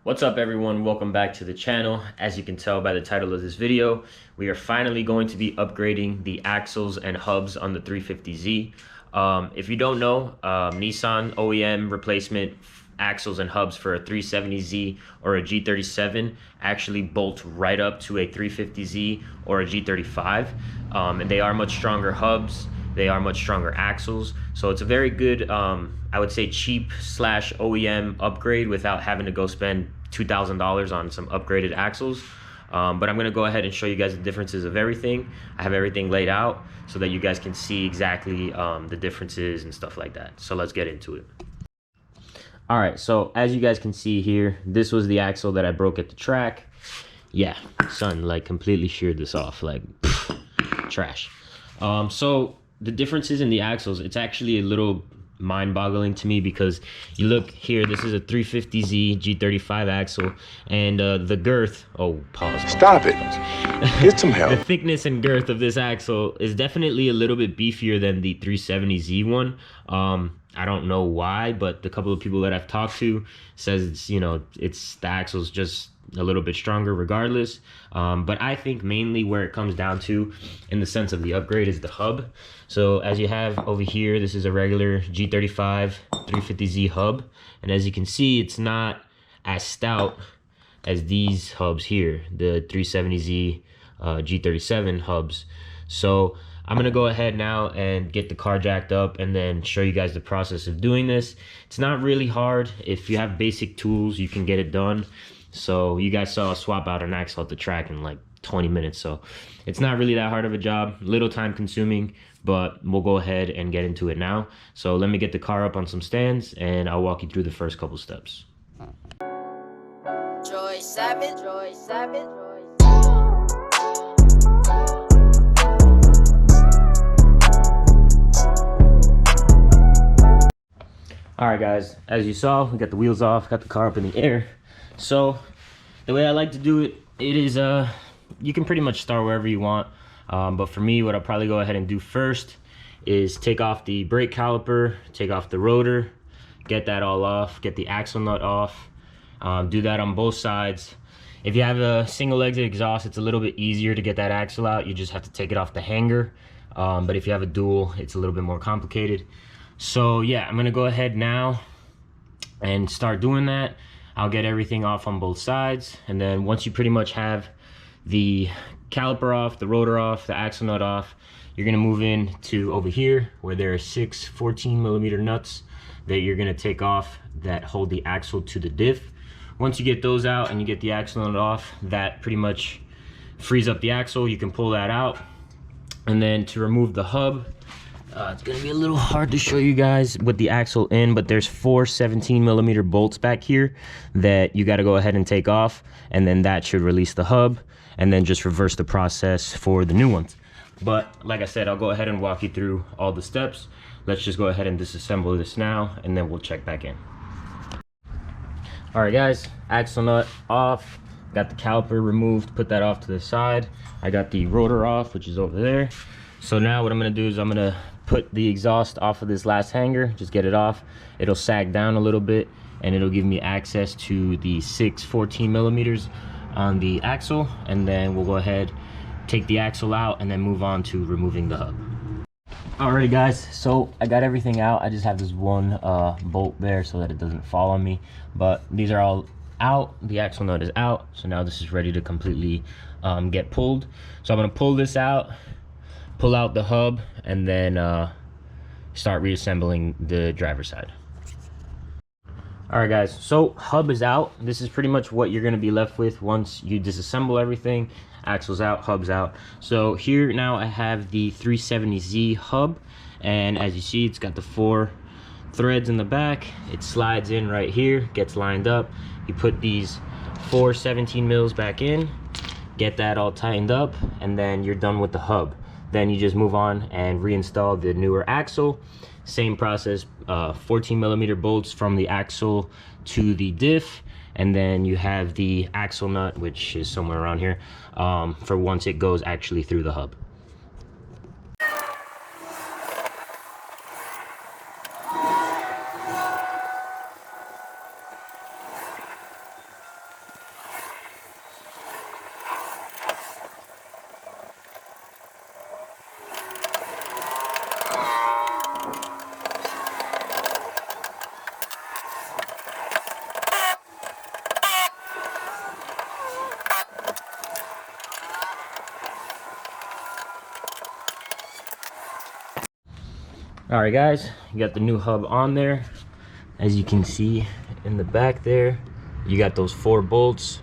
What's up everyone, welcome back to the channel. As you can tell by the title of this video, we are finally going to be upgrading the axles and hubs on the 350Z. If you don't know, Nissan OEM replacement axles and hubs for a 370Z or a G37 actually bolt right up to a 350Z or a G35, and they are much stronger hubs. They are much stronger axles, so it's a very good, I would say, cheap slash OEM upgrade without having to go spend $2,000 on some upgraded axles. But I'm gonna go ahead and show you guys the differences of everything. I have everything laid out so that you guys can see exactly the differences and stuff like that. So let's get into it. All right, so as you guys can see here, this was the axle that I broke at the track. Yeah, son, like completely sheared this off, like pff, trash. So the differences in the axles, it's actually a little mind-boggling to me because you look here, this is a 350Z G35 axle, and the girth, stop it, get some help. The thickness and girth of this axle is definitely a little bit beefier than the 370Z one. I don't know why, but the couple of people that I've talked to says it's, you know, it's the axle's just a little bit stronger regardless. But I think mainly where it comes down to in the sense of the upgrade is the hub. So as you have over here, this is a regular G35 350Z hub, and as you can see, it's not as stout as these hubs here, the 370Z G37 hubs. So I'm gonna go ahead now and get the car jacked up and then show you guys the process of doing this. It's not really hard. If you have basic tools, you can get it done. So you guys saw a swap out an axle at the track in like 20 minutes. So it's not really that hard of a job, little time consuming, but we'll go ahead and get into it now. So let me get the car up on some stands and I'll walk you through the first couple steps. Joy 7, Joy 7. All right guys, as you saw, we got the wheels off, got the car up in the air. So the way I like to do it, you can pretty much start wherever you want. But for me, what I'll probably go ahead and do first is take off the brake caliper, take off the rotor, get that all off, get the axle nut off, do that on both sides. If you have a single exit exhaust, it's a little bit easier to get that axle out. You just have to take it off the hanger. But if you have a dual, it's a little bit more complicated. So yeah, I'm gonna go ahead now and start doing that. I'll get everything off on both sides, and then once you pretty much have the caliper off, the rotor off, the axle nut off, you're gonna move in to over here where there are 6 14mm nuts that you're gonna take off that hold the axle to the diff. Once you get those out and you get the axle nut off, that pretty much frees up the axle. You can pull that out, and then to remove the hub, it's gonna be a little hard to show you guys with the axle in, but there's 4 17mm bolts back here that you got to go ahead and take off, and then that should release the hub, and then just reverse the process for the new ones. But like I said, I'll go ahead and walk you through all the steps. Let's just go ahead and disassemble this now, and then we'll check back in. All right guys, axle nut off, got the caliper removed, put that off to the side. I got the rotor off, which is over there. So now what I'm gonna do is I'm gonna put the exhaust off of this last hanger, just get it off. It'll sag down a little bit and it'll give me access to the 6 14mm on the axle, and then we'll go ahead, take the axle out, and then move on to removing the hub. Alrighty guys, so I got everything out. I just have this one bolt there so that it doesn't fall on me, but these are all out. The axle nut is out, so now this is ready to completely get pulled. So I'm gonna pull this out, pull out the hub, and then start reassembling the driver's side. All right guys, so hub is out. This is pretty much what you're going to be left with once you disassemble everything. Axle's out, hub's out. So here now I have the 370Z hub, and as you see, it's got the 4 threads in the back. It slides in right here, gets lined up. You put these 4 17mm back in, get that all tightened up, and then you're done with the hub. Then you just move on and reinstall the newer axle. Same process, 14mm bolts from the axle to the diff, and then you have the axle nut, which is somewhere around here, for once it goes actually through the hub. All right, guys, you got the new hub on there. As you can see in the back there, you got those 4 bolts.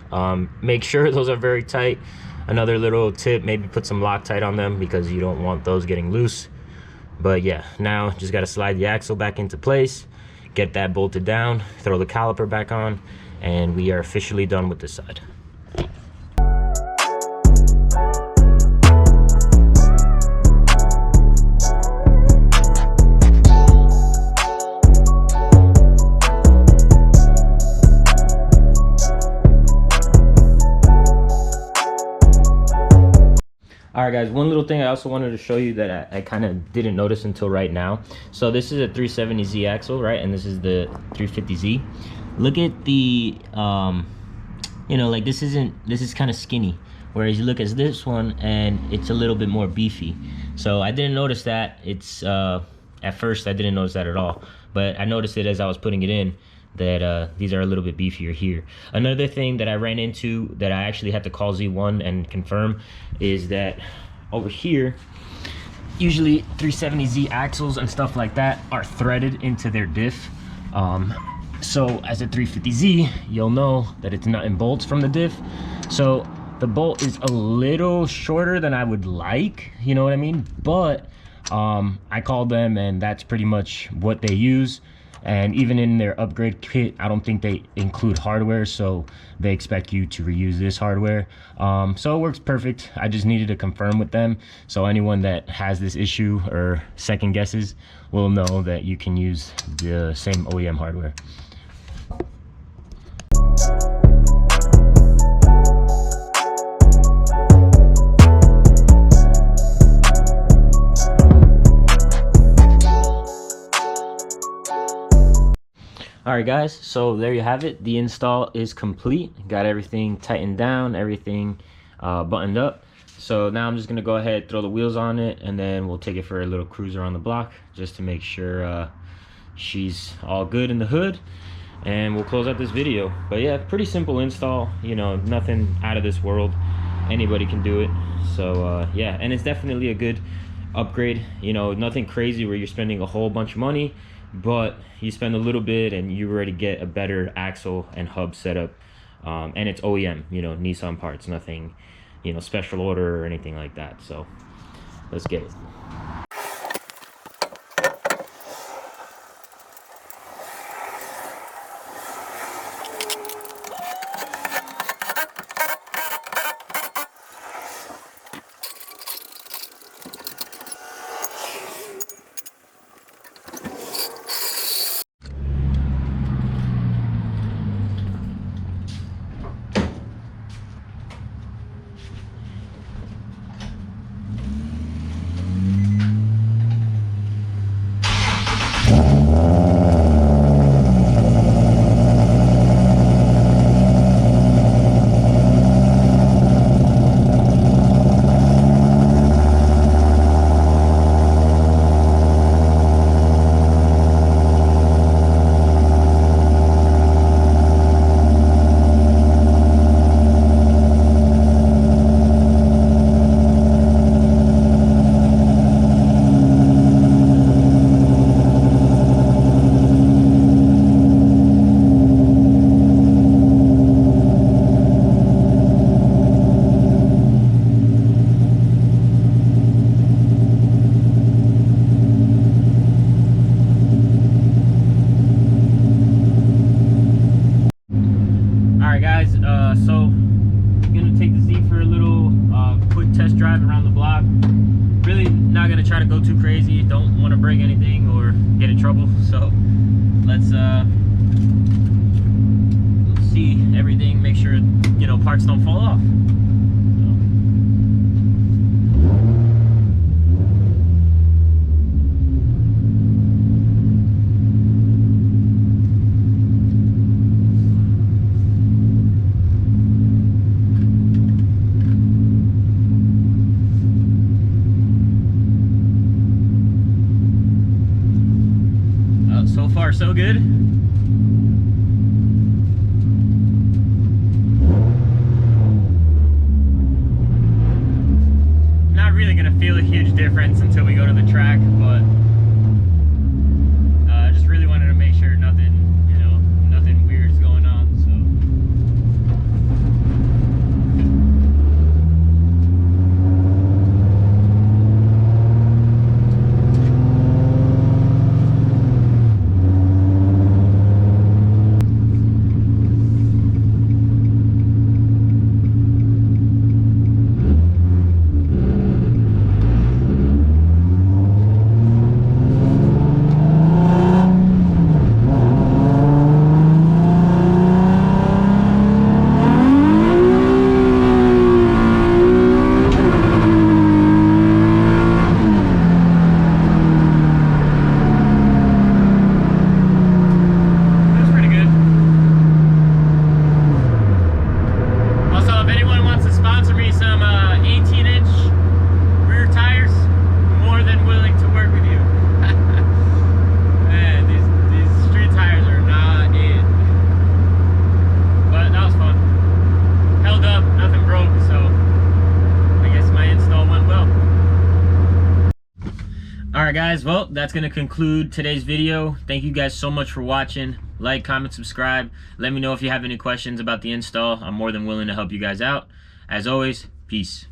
Make sure those are very tight. Another little tip, maybe put some Loctite on them because you don't want those getting loose. But yeah, now just got to slide the axle back into place, get that bolted down, throw the caliper back on, and we are officially done with this side. All right, guys, one little thing I also wanted to show you that I kind of didn't notice until right now. So this is a 370Z axle, right? And this is the 350Z. Look at the, you know, like this is kind of skinny. Whereas you look at this one and it's a little bit more beefy. So I didn't notice that. It's, at first I didn't notice that at all. But I noticed it as I was putting it in, that these are a little bit beefier here. Another thing that I ran into that I actually had to call Z1 and confirm is that over here, usually 370Z axles and stuff like that are threaded into their diff. So as a 350Z, you'll know that it's nut and bolts from the diff. So the bolt is a little shorter than I would like, you know what I mean? But I called them and that's pretty much what they use. And even in their upgrade kit, I don't think they include hardware, so they expect you to reuse this hardware. So it works perfect. I just needed to confirm with them, so anyone that has this issue or second guesses will know that you can use the same OEM hardware. All right, guys, so there you have it. The install is complete. Got everything tightened down, everything buttoned up. So now I'm just gonna go ahead, throw the wheels on it, and then we'll take it for a little cruise around the block just to make sure she's all good in the hood, and we'll close out this video. But yeah, pretty simple install, you know, nothing out of this world. Anybody can do it. So yeah, and it's definitely a good upgrade, you know, nothing crazy where you're spending a whole bunch of money, but you spend a little bit and you already get a better axle and hub setup. And it's OEM, you know, Nissan parts, nothing, you know, special order or anything like that. So let's get it. So I'm gonna take the Z for a little quick test drive around the block. Really not gonna try to go too crazy. Don't want to break anything or get in trouble. So let's see everything. Make sure, you know, parts don't fall off. So far, so good. Not really gonna feel a huge difference until we go to the track, but right, guys, well, that's gonna conclude today's video. Thank you guys so much for watching. Like, comment, subscribe. Let me know if you have any questions about the install. I'm more than willing to help you guys out. As always, peace.